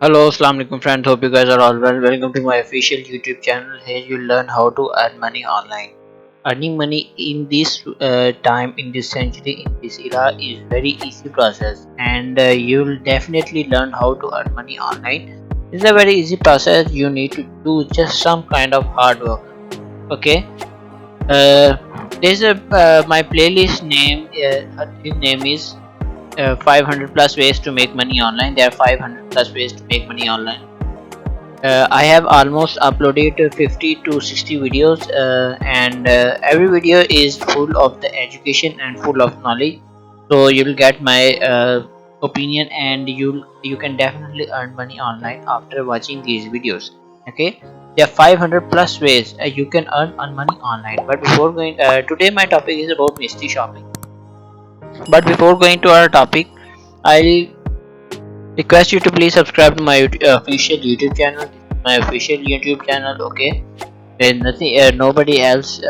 Hello, Assalamu alaikum friends. Hope you guys are all well. Welcome to my official YouTube channel. Here you learn how to earn money online. Earning money in this time, in this century, in this era is very easy process, and you'll definitely learn how to earn money online. It's a very easy process. You need to do just some kind of hard work. Okay. Uh, there's a my playlist name. His name is 500 plus ways to make money online. There are 500 plus ways to make money online. I have almost uploaded 50 to 60 videos, and every video is full of the education and full of knowledge. So you'll get my opinion, and you can definitely earn money online after watching these videos. Okay, there are 500 plus ways you can earn money online. But before going, today my topic is about mystery shopping. But before going to our topic, I'll request you to please subscribe to my official YouTube channel. This is my official YouTube channel. Okay, there's nothing, nobody else,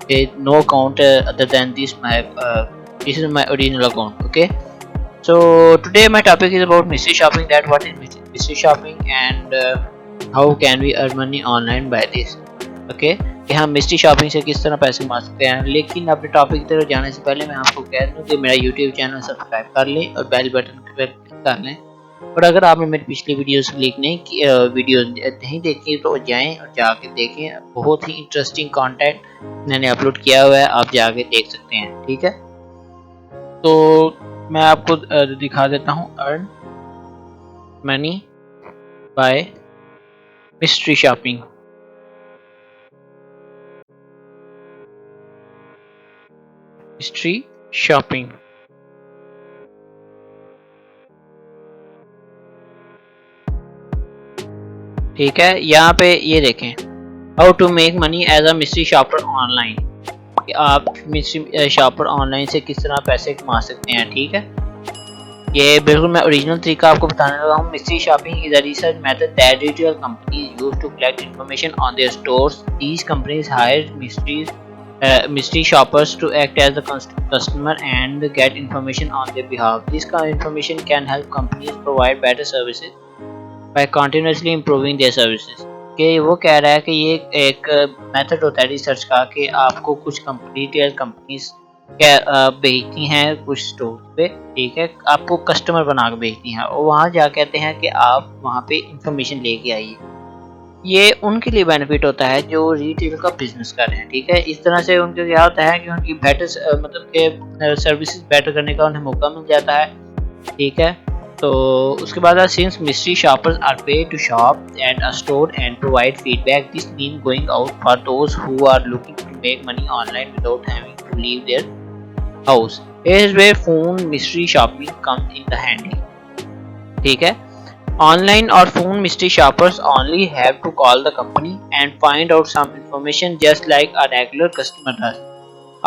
there's no account other than this. This is my original account. Okay, so today my topic is about mystery shopping. That what is mystery shopping, and how can we earn money online by this. Okay कि हम mystery shopping से किस तरह पैसे कमा सकते हैं। लेकिन अपने टॉपिक की तरफ जाने से पहले मैं आपको कह दूं कि मेरा यूट्यूब चैनल सब्सक्राइब कर लें और बेल बटन पर क्लिक कर लें। और अगर आपने मेरी पिछली वीडियोस क्लिक नहीं की, वीडियो नहीं देखी, तो जाएं और जाके देखें। बहुत ही इंटरेस्टिंग कंटेंट मैंने अपलोड किया हुआ है, आप जाके देख सकते हैं। ठीक है, तो मैं आपको दिखा देता हूँ earn money by mystery shopping. Mystery shopping ठीक है, यहाँ पे ये देखें how to make money as a mystery shopper online, कि आप मिस्ट्री शॉपर ऑनलाइन से किस तरह पैसे कमा सकते हैं। ठीक है, ये बिल्कुल मैं ओरिजिनल तरीका आपको बताने लगा हूँ। Mystery shopping is a research method that retail companies use to collect information on their stores. These companies hire mystery shoppers to act as the customer and get information on their behalf. This kind of information can help companies provide better services by continuously improving their services. कि वो कह रहा है कि ये एक method होता है रिसर्च का, कि आपको कुछ रिटेल कंपनीज भेजती हैं कुछ स्टोर पे। ठीक है, आपको कस्टमर बना के भेजती हैं और वहाँ जा कहते हैं कि आप वहाँ पे इंफॉर्मेशन लेके आइए। ये उनके लिए बेनिफिट होता है जो रिटेल का बिजनेस कर रहे हैं। ठीक है, इस तरह से उनके क्या होता है कि उनकी बेटर मतलब के सर्विसेज बेटर करने का उन्हें मौका मिल जाता है। ठीक है, तो उसके बाद since mystery shoppers are paid to shop at a store and provide feedback, this mean going out for those who are looking to make money online without having to leave their house. Here's where phone mystery shopping comes in the handy. ठीक है, online or phone mystery shoppers only have to call the company and find out some information just like a regular customer does.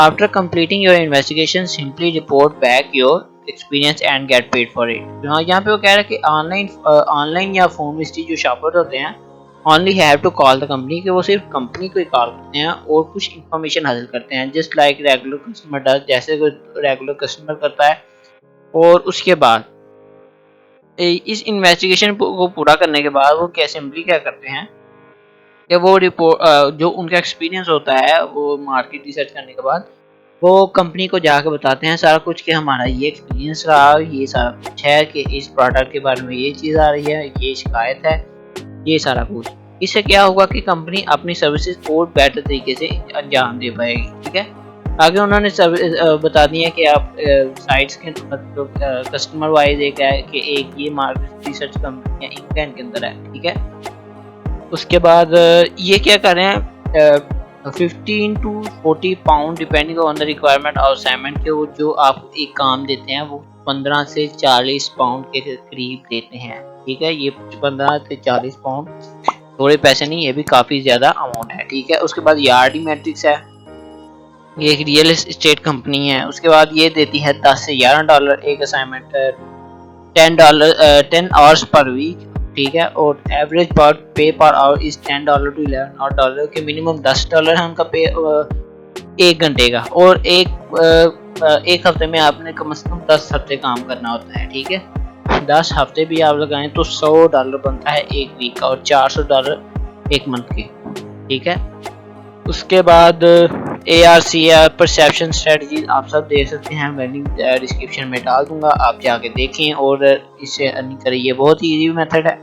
After completing your investigation, simply report back your experience and get paid for it. यहाँ पे वो कह रहा है कि online या phone mystery जो shopper होते हैं only have to call the company, कि वो सिर्फ कंपनी को ही कॉल करते हैं और कुछ इंफॉर्मेशन हासिल करते हैं just like regular customer does, जैसे कोई रेगुलर कस्टमर करता है। और उसके बाद इस इन्वेस्टिगेशन को पूरा करने के बाद वो क्या सिंपली क्या करते हैं कि वो रिपोर्ट जो उनका एक्सपीरियंस होता है वो मार्केट रिसर्च करने के बाद वो कंपनी को जाकर बताते हैं सारा कुछ कि हमारा ये एक्सपीरियंस रहा, ये सारा कुछ है कि इस प्रोडक्ट के बारे में ये चीज़ आ रही है, ये शिकायत है, ये सारा कुछ। इससे क्या होगा कि कंपनी अपनी सर्विसेज और बेटर तरीके से अंजाम दे पाएगी। ठीक है, आगे उन्होंने बता दिया कि आप साइट्स के मतलब कस्टमर वाइज एक है कि एक ये मार्केट रिसर्च कंपनियाँ इनका इनके अंदर है। ठीक है, उसके बाद ये क्या कर रहे हैं 15 to 40 pound depending on the requirement और असाइनमेंट के, वो जो आपको एक काम देते हैं वो 15 से 40 पाउंड के करीब देते हैं। ठीक है, ये 15 से 40 पाउंड थोड़े पैसे नहीं, ये भी काफ़ी ज़्यादा अमाउंट है। ठीक है, उसके बाद यार्डी मैट्रिक्स है, ये एक रियल एस्टेट कंपनी है। उसके बाद ये देती है 10 से 11 डॉलर एक असाइनमेंट, $10 आवर्स पर वीक। ठीक है, और एवरेज पर पे पर आवर इज $10 to $11 के मिनिमम $10 है उनका पे एक घंटे का, और एक हफ्ते में आपने कम से कम 10 हफ्ते काम करना होता है। ठीक है, 10 हफ्ते भी आप लगाएं तो $100 बनता है एक वीक का और $400 एक मंथ के। ठीक है, उसके बाद ARC परसेप्शन स्ट्रेटजी आप सब देख सकते हैं, मैं लिंक डिस्क्रिप्शन में डाल दूंगा, आप जाके देखें और इससे अर्निंग करें। ये बहुत ही ईजी मेथड है।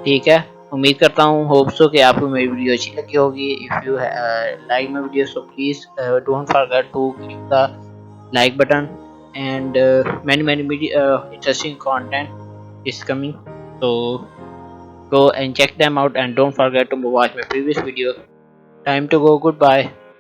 ठीक है, उम्मीद करता हूँ होप सो कि आपको मेरी वीडियो अच्छी लगी होगी। If you like my video so please don't forget to click the like button and many interesting content is coming, so go and check them out and don't forget to watch my previous video. Time to go, goodbye.